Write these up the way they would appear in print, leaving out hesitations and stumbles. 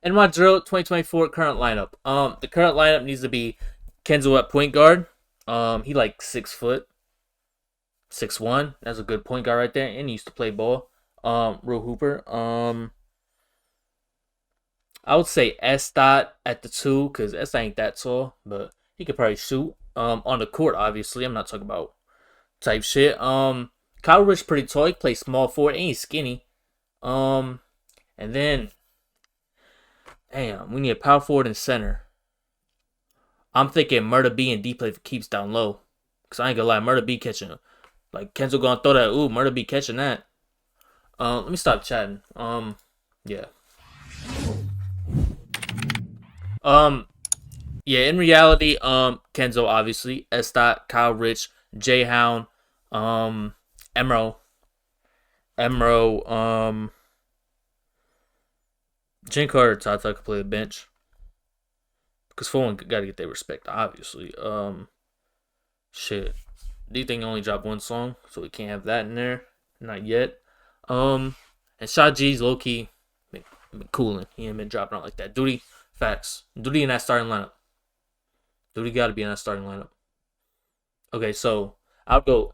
In my drill 2024 current lineup. The current lineup needs to be Kenzo at point guard. He like 6 foot, 6'1". That's a good point guard right there, and he used to play ball. Real hooper. I would say S dot at the 2 because S ain't that tall, but he could probably shoot. On the court, obviously. I'm not talking about type shit. Kyle Rich pretty tall. He plays small forward, and he's skinny. And then, damn, we need a power forward and center. I'm thinking Murder B and D play for keeps down low. Cause I ain't gonna lie, Murder B catching it. Like Kenzo gonna throw that. Ooh, Murder B catching that. Let me stop chatting. Yeah. Yeah, in reality, Kenzo obviously, S dot, Kyle Rich, J Hound, Emro, Jen Carter, Tata could play the bench. Because for one, gotta get their respect, obviously. Shit. Do you think he only dropped one song? So we can't have that in there. Not yet. And Shot G's low key been cooling. He ain't been dropping out like that. Duty, facts. Duty in that starting lineup. Duty gotta be in that starting lineup. Okay, so I'll go.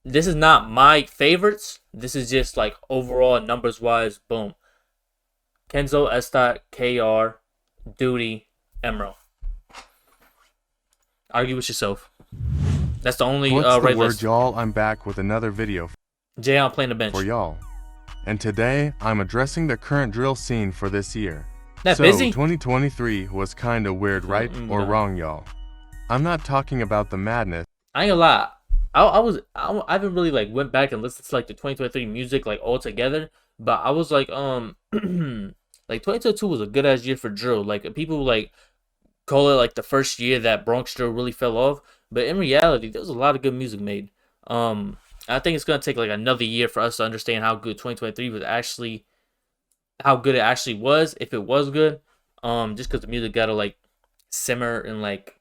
This is not my favorites. This is just like overall numbers wise. Boom. Kenzo, S. KR, Duty, Emerald. Argue with yourself. That's the only What's the right word, list. y'all? I'm back with another video Jay, I'm playing the bench. for y'all. And today, I'm addressing the current drill scene for this year. That so, busy? 2023 was kinda weird, right or wrong, y'all? I'm not talking about the madness. I ain't gonna lie. I haven't really like went back and listened to like the 2023 music like all together, but I was like like 2022 was a good ass year for drill. Like people like call it like the first year that Bronx drill really fell off, but in reality, there was a lot of good music made. I think it's gonna take like another year for us to understand how good 2023 was actually, how good it actually was, if it was good. Just because the music gotta like simmer and like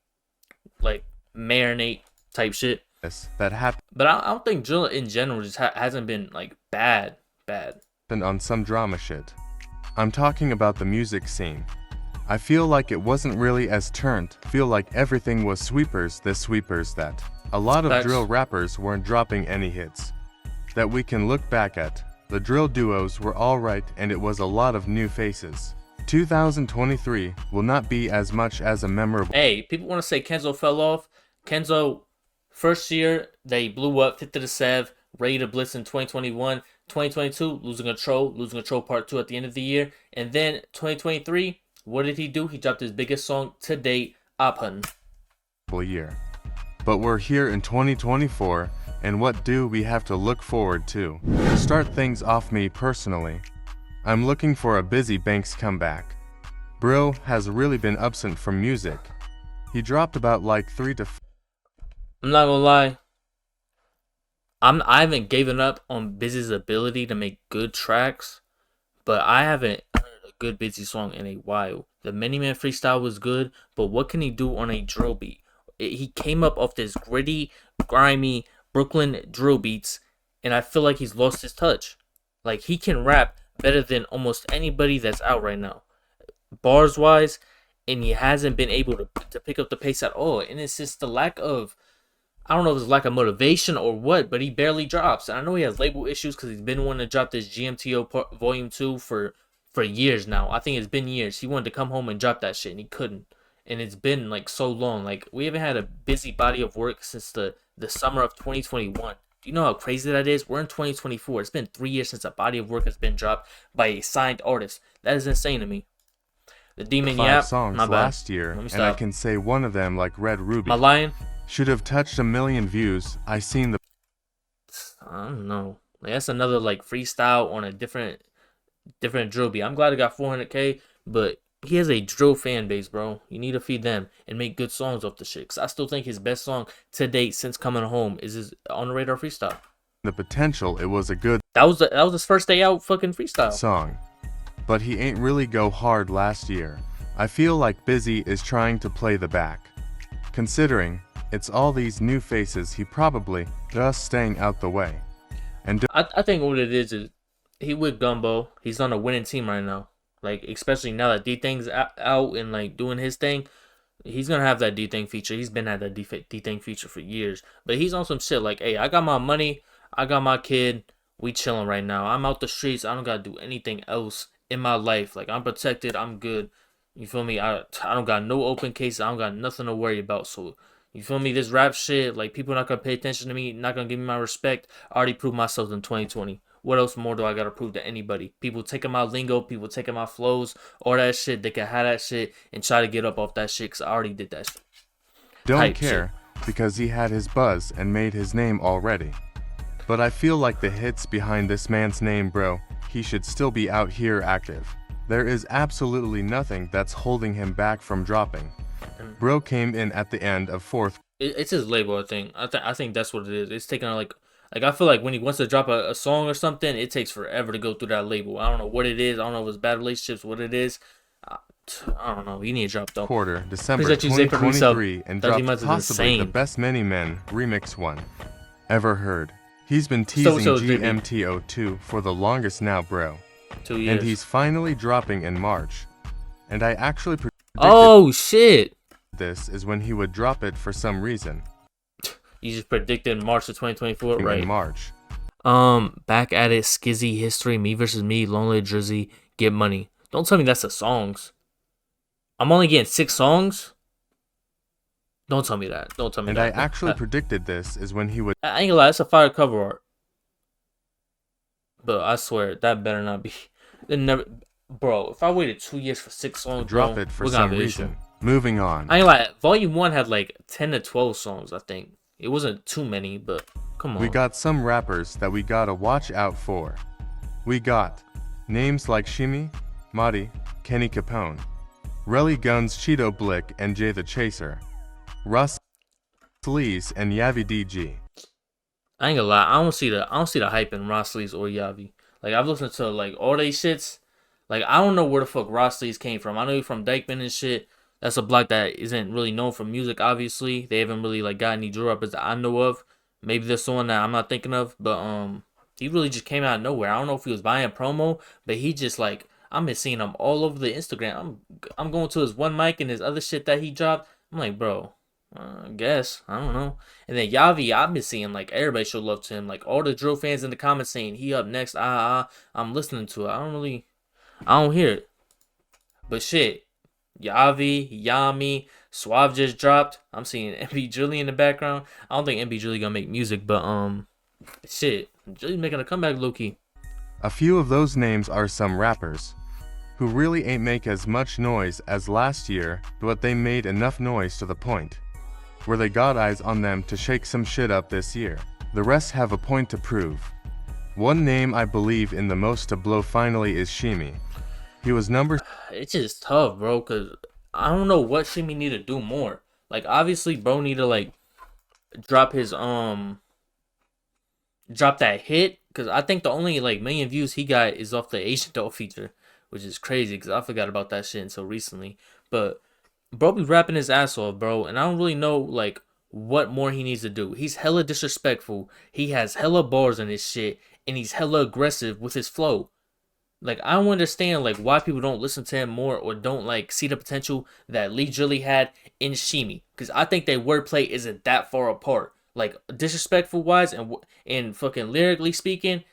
marinate type shit. That happened But I don't think drill in general just hasn't been like bad. on some drama shit. I'm talking about the music scene. I feel like it wasn't really as turned. Feel like everything was sweepers this, sweepers that. A lot of Facts. drill rappers weren't dropping any hits that we can look back at. The drill duos were alright and it was a lot of new faces. 2023 will not be as much as a memorable. Hey, people want to say Kenzo fell off. Kenzo, first year they blew up 50 to 7, ready to blitz in 2021. 2022 losing control part 2 at the end of the year, and then 2023, what did he do? He dropped his biggest song to date, Apun. Year. But we're here in 2024, and what do we have to look forward to? To start things off, me personally, I'm looking for a Bizzy Banks comeback. Bro has really been absent from music. He dropped about like 3 to 5. I'm not gonna lie. I haven't given up on Bizzy's ability to make good tracks, but I haven't heard a good Bizzy song in a while. The Many Man freestyle was good, but what can he do on a drill beat? He came up off this gritty, grimy Brooklyn drill beats, and I feel like he's lost his touch. Like, he can rap better than almost anybody that's out right now, bars wise, and he hasn't been able to pick up the pace at all. And it's just the lack of, I don't know if it's lack of motivation or what, but he barely drops. And I know he has label issues because he's been wanting to drop this GMTO Volume 2 for years now. I think it's been years. He wanted to come home and drop that shit, and he couldn't. And it's been like so long. Like, we haven't had a busy body of work since the summer of 2021. Do you know how crazy that is? We're in 2024. It's been 3 years since a body of work has been dropped by a signed artist. That is insane to me. The Demon 5 Yap, songs my bad. last year, Let me and I stop. can say one of them, like Red Ruby, My lion? should have touched 1 million views. I seen the I don't know. Like, that's another like freestyle on a different drill beat. I'm glad it got 400K, but he has a drill fan base, bro. You need to feed them and make good songs off the shit. Cause I still think his best song to date since Coming Home is his On the Radar freestyle. potential. It was a good That was his first day out fucking freestyle. song, but he ain't really go hard last year. I feel like Bizzy is trying to play the back. Considering it's all these new faces, he probably just staying out the way. And I think what it is he with Gumbo. He's on a winning team right now. Like especially now that D Thing's out and like doing his thing, he's gonna have that D Thing feature. He's been at that D Thing feature for years. But he's on some shit like, hey, I got my money, I got my kid, we chilling right now. I'm out the streets. I don't gotta do anything else in my life. Like I'm protected. I'm good. You feel me? I don't got no open cases. I don't got nothing to worry about. So you feel me? This rap shit, like people not gonna pay attention to me, not gonna give me my respect. I already proved myself in 2020. What else more do I gotta prove to anybody? People taking my lingo, people taking my flows, all that shit. They can have that shit and try to get up off that shit because I already did that shit. Don't Hype shit. care, because he had his buzz and made his name already. But I feel like the hits behind this man's name, bro, he should still be out here active. There is absolutely nothing that's holding him back from dropping. Bro came in at the end of fourth. It's his label, I think. I think that's what it is. It's taking like I feel like when he wants to drop a song or something, it takes forever to go through that label. I don't know what it is. I don't know if it's bad relationships, what it is. I, I don't know. You need to drop though. Quarter, December Appreciate you, Zay, for resub. 2023, and 30 dropped months is possibly the insane. best Many Men remix one ever heard. He's been teasing GMT02 for the longest now, bro. 2 years. And he's finally dropping in March. And I actually predicted Oh shit! this is when he would drop it for some reason. You just predicted March of 2024, right? In March. Back at it, SLIXZZ History, Me versus Me, Lonely Drizzy, Get Money. Don't tell me that's the songs. I'm only getting 6 songs. Don't tell me that. Don't tell me And that. I actually predicted this is when he would. I ain't gonna lie, it's a fire cover art. But I swear, that better not be. It never, bro. If I waited 2 years for 6 songs, Drop bro, it for we're gonna some have an reason. issue. Moving on. I ain't like Volume 1 had like 10 to 12 songs, I think. It wasn't too many, but come on. We got some rappers that we gotta watch out for. We got names like Shimmy, Madi, Kenny Capone, Relly Guns, Cheeto Blick, and Jay the Chaser, Russ SLIXZZ, and Yavi DG. I ain't gonna lie, I don't see the hype in SLIXZZ or Yavi. Like I've listened to like all they shits. Like I don't know where the fuck SLIXZZ came from. I know he's from Dykeman and shit. That's a block that isn't really known for music, obviously. They haven't really like got any drill rappers that I know of. Maybe there's someone that I'm not thinking of, but he really just came out of nowhere. I don't know if he was buying promo, but he just like I've been seeing him all over the Instagram. I'm going to his one mic and his other shit that he dropped. I'm like, bro, I guess I don't know. And then Yavi, I've been seeing like everybody show love to him. Like all the drill fans in the comments saying he up next. I'm listening to it. I don't hear it. But shit, Yavi, Yami, Suave just dropped. I'm seeing MB Julie in the background. I don't think MB Julie gonna make music, but shit, Julie's making a comeback, low key. A few of those names are some rappers who really ain't make as much noise as last year, but they made enough noise to the point where they got eyes on them to shake some shit up this year. The rest have a point to prove. One name I believe in the most to blow finally is Shimmy. He was number. It's just tough, bro, cause I don't know what Shimmy need to do more. Like obviously, bro need to like drop his drop that hit, cause I think the only like million views he got is off the Asian Doll feature, which is crazy, cause I forgot about that shit until recently. But bro be rapping his ass off, bro, and I don't really know like what more he needs to do. He's hella disrespectful. He has hella bars in his shit, and he's hella aggressive with his flow. Like I don't understand like why people don't listen to him more or don't like see the potential that Lee Jully had in Shimmy, because I think their wordplay isn't that far apart. Like disrespectful wise and fucking lyrically speaking,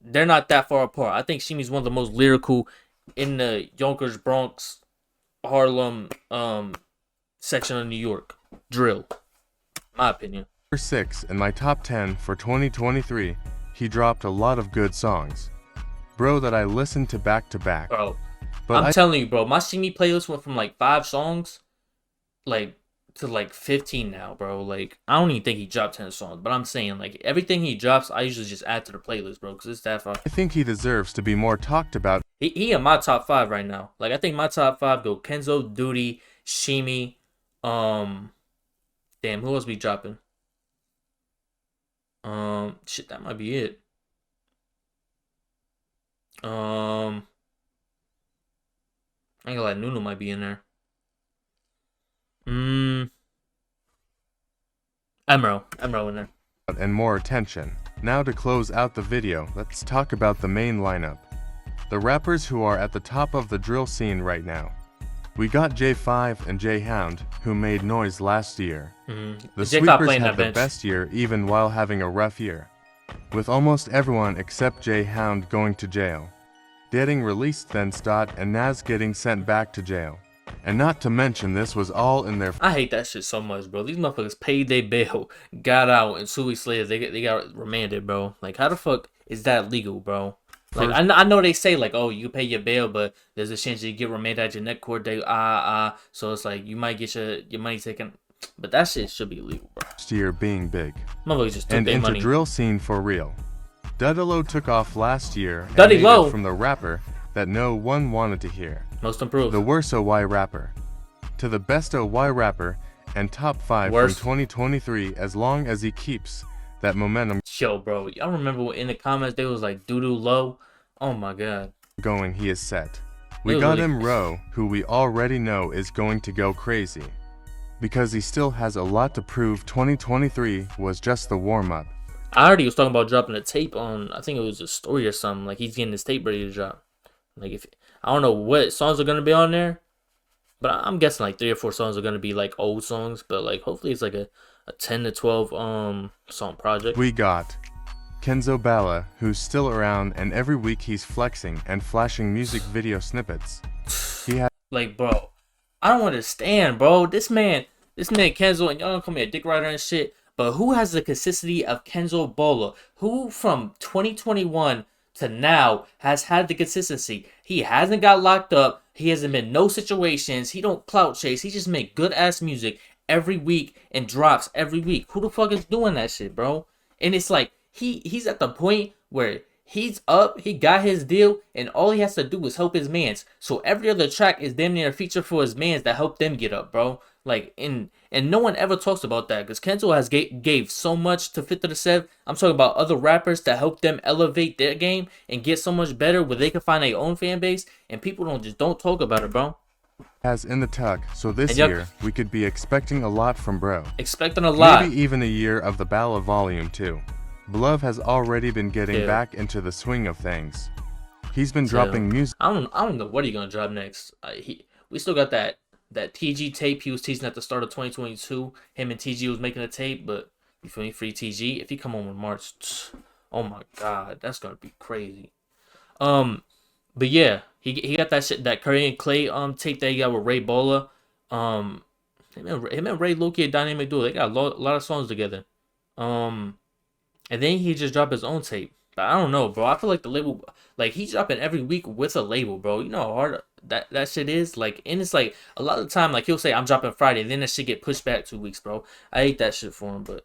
they're not that far apart. I think Shimmy's one of the most lyrical in the Yonkers, Bronx, Harlem section of New York drill. My opinion. Number 6 in my top 10 for 2023. He dropped a lot of good songs, bro, that I listened to back to back. Bro, But I'm telling you, bro, my Shimmy playlist went from like 5 songs like to like 15 now, bro. Like I don't even think he dropped 10 songs, but I'm saying like everything he drops I usually just add to the playlist, bro, because it's that far. I think he deserves to be more talked about. He in my top 5 right now. Like I think my top 5 go Kenzo, Duty, Shimmy, damn, who else be dropping? Shit, that might be it. I ain't gonna lie, Nunu might be in there. Emerald in there. And more attention. Now to close out the video, let's talk about the main lineup. the rappers who are at the top of the drill scene right now. We got J5 and J-Hound, who made noise last year. The J5 Sweepers playing had that the bench. best year even while having a rough year, with almost everyone except J-Hound going to jail, getting released then Stott and Nas getting sent back to jail. And not to mention this was all in their I hate that shit so much, bro. These motherfuckers paid their bail, got out, and 2 weeks later they got remanded, bro. Like, how the fuck is that legal, bro? Like, I know they say, like, oh, you pay your bail, but there's a chance you get remanded at your next court date, so it's like, you might get your money taken. But that shit should be illegal, bro. first year being big. Motherfuckers just took And their into money. drill scene for real. Duddy took off last year and Duddy made Low it from the rapper that no one wanted to hear, Most improved. the worst OY rapper, to the best OY rapper and top 5 Worst. from 2023 as long as he keeps that momentum Yo, bro, y'all remember in the comments they was like doo-doo low? Oh my god. going. He is set. We was got really- him Roe, who we already know is going to go crazy, because he still has a lot to prove. 2023 was just the warm-up. I already was talking about dropping a tape on, I think it was a story or something. Like, he's getting his tape ready to drop. Like, if I don't know what songs are gonna be on there, but I'm guessing like 3 or 4 songs are gonna be like old songs. But like, hopefully it's like a 10 to 12 song project. We got Kenzo Bala, who's still around, and every week he's flexing and flashing music video snippets. He has Like, bro, I don't understand, bro. This man Kenzo, and y'all don't call me a dick rider and shit, but who has the consistency of Kenzo Bola? Who from 2021 to now has had the consistency? He hasn't got locked up. He hasn't been no situations. He don't clout chase. He just make good ass music every week and drops every week. Who the fuck is doing that shit, bro? And it's like he's at the point where he's up, he got his deal, and all he has to do is help his mans. So every other track is damn near a feature for his mans that help them get up, bro. Like, and no one ever talks about that, because Kenzo has gave so much to Fit to the Sev. I'm talking about other rappers that help them elevate their game and get so much better where they can find their own fan base, and people don't talk about it, bro. has in the tuck, so this And yup. year we could be expecting a lot from Bro. Expecting a lot. Maybe even a year of the Bala Volume 2. Blove has already been getting Yeah. back into the swing of things. He's been So, dropping music I don't know what he's gonna drop next. We still got that TG tape he was teasing at the start of 2022. Him and TG was making a tape, but you feel me? Free TG. If he come on in March, oh my god, that's gonna be crazy. But yeah, he got that shit, that Curry and Clay tape that he got with Ray Bola. Him and Ray Loki a dynamic duo. They got a lot of songs together. And then he just dropped his own tape. But I don't know, bro. I feel like the label, like, he's dropping every week with a label, bro. You know how hard that shit is? Like, and it's like, a lot of the time, like, he'll say, I'm dropping Friday, and then that shit get pushed back 2 weeks, bro. I hate that shit for him, but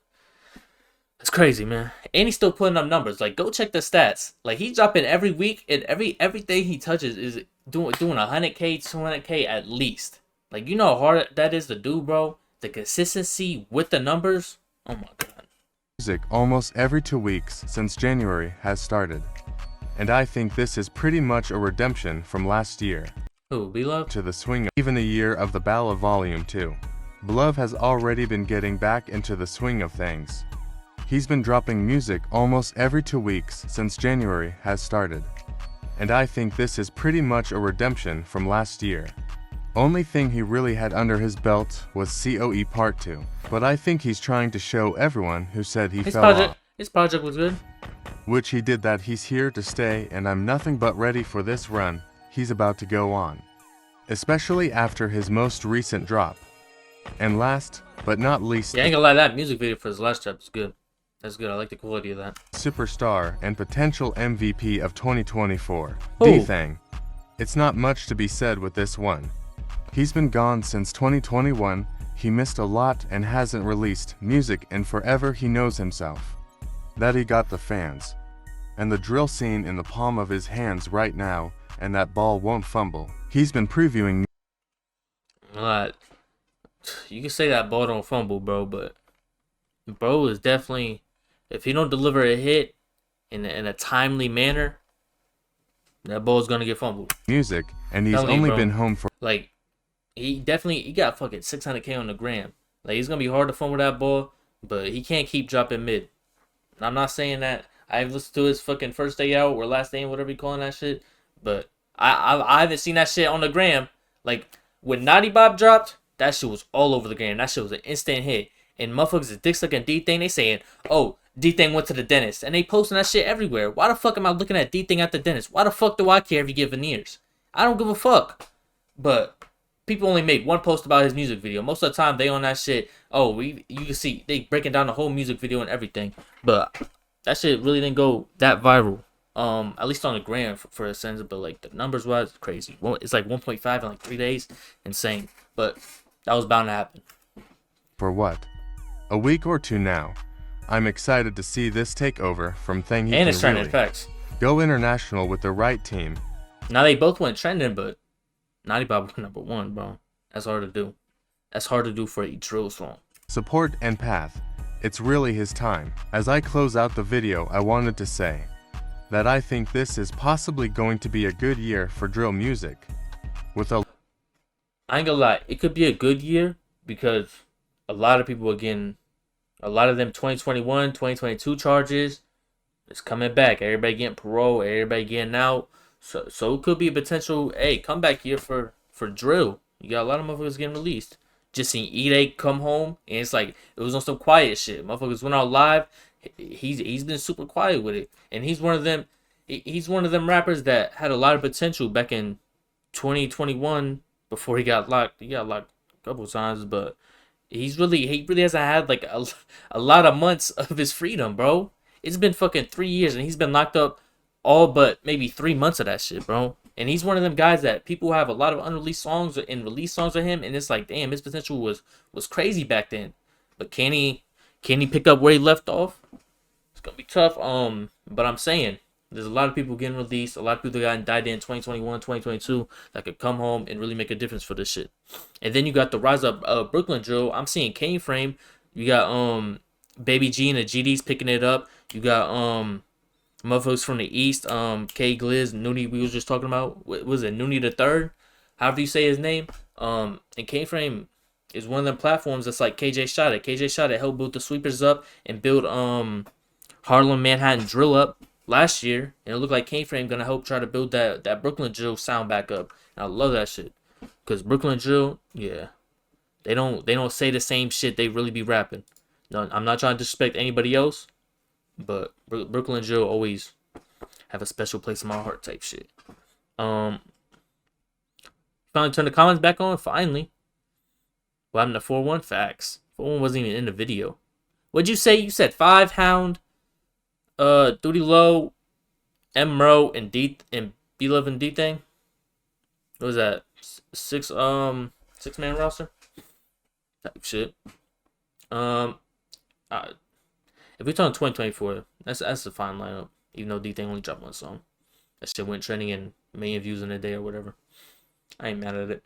it's crazy, man. And he's still putting up numbers. Like, go check the stats. Like, he's dropping every week, and everything he touches is doing 100K, 200K at least. Like, you know how hard that is to do, bro? The consistency with the numbers? Oh, my God. almost every 2 weeks since January has started. And I think this is pretty much a redemption from last year. Who, B-Love? To the swing of even a year of the Bala Volume 2. Blove has already been getting back into the swing of things. He's been dropping music almost every 2 weeks since January has started. And I think this is pretty much a redemption from last year. Only thing he really had under his belt was COE Part 2, but I think he's trying to show everyone who said he fell off. His project was good. Which he did that. He's here to stay, and I'm nothing but ready for this run he's about to go on. Especially after his most recent drop. And last, but not least, Yeah, I ain't gonna lie, that music video for his last trap is good. That's good. I like the quality of that. superstar and potential MVP of 2024, Who? D-Thang. It's not much to be said with this one. He's been gone since 2021, he missed a lot and hasn't released music in forever. He knows himself that he got the fans and the drill scene in the palm of his hands right now, and that ball won't fumble. He's been previewing. You can say that ball don't fumble, bro, but bro is definitely, if he don't deliver a hit in a timely manner, that ball's gonna get fumbled. Music, and he's Telling you, only bro. been home for Like, he got fucking 600K on the gram. Like, it's gonna be hard to fumble that ball, but he can't keep dropping mid. And I'm not saying that I've listened to his fucking first day out or last day in, whatever you calling that shit, But I haven't seen that shit on the gram. Like when Naughty Bob dropped, that shit was all over the gram. That shit was an instant hit. And motherfuckers is dick sucking D thing. They saying, oh, D thing went to the dentist, and they posting that shit everywhere. Why the fuck am I looking at D thing at the dentist? Why the fuck do I care if you get veneers? I don't give a fuck. But people only make one post about his music video. Most of the time they on that shit. Oh, you can see they breaking down the whole music video and everything. But that shit really didn't go that viral. At least on the gram for a sense, but like the numbers wise, crazy. Well, it's like 1.5 in like 3 days, insane. But that was bound to happen. For what? A week or two now. I'm excited to see this take over from thing he And can it's trending really facts. go international with the right team. Now they both went trending, but Naughty Bob went number one, bro. That's hard to do. That's hard to do for a drill song. Support and path. It's really his time. As I close out the video, I wanted to say that I think this is possibly going to be a good year for drill music. With a I ain't gonna lie, it could be a good year because a lot of people are getting a lot of them 2021, 2022 charges. It's coming back. Everybody getting parole. Everybody getting out. So it could be a potential comeback year for drill. You got a lot of motherfuckers getting released. Just seen E-Day come home and it's like it was on some quiet shit. Motherfuckers went out live. He's been super quiet with it, and he's one of them. He's one of them rappers that had a lot of potential back in 2021 before he got locked. He got locked a couple times, but he really hasn't had like a lot of months of his freedom, bro. It's been fucking 3 years and he's been locked up all but maybe 3 months of that shit, bro. And he's one of them guys that people have a lot of unreleased songs and released songs of him, and it's like, damn, his potential was crazy back then. But can he pick up where he left off? It's gonna be tough. But I'm saying there's a lot of people getting released, a lot of people that got indicted in 2021, 2022 that could come home and really make a difference for this shit. And then you got the rise of Brooklyn drill. I'm seeing Kane Frame. You got Baby G and the GDs picking it up. You got motherfuckers from the East, K Glizz, Noonie we was just talking about. What was it, Noonie the Third? However you say his name. And Kane Frame is one of them platforms that's like KJ Shot It. KJ Shot It helped build the sweepers up and build Harlem Manhattan drill up last year. And it looked like Kane Frame gonna help try to build that Brooklyn drill sound back up. And I love that shit. Cause Brooklyn drill, yeah. They don't say the same shit they really be rapping. No, I'm not trying to disrespect anybody else, but Brooklyn drill always have a special place in my heart type shit. Finally turn the comments back on. Finally. What happened to 4-1? Facts. 4-1 wasn't even in the video. What'd you say? You said 5 Hound, Duty Low, M Ro, and B Love and D Thing. What was that? 6-man roster type shit. Uh, if we're talking 2024, that's a fine lineup. Even though D Thing only dropped one song, that shit went trending and million views in a day or whatever. I ain't mad at it.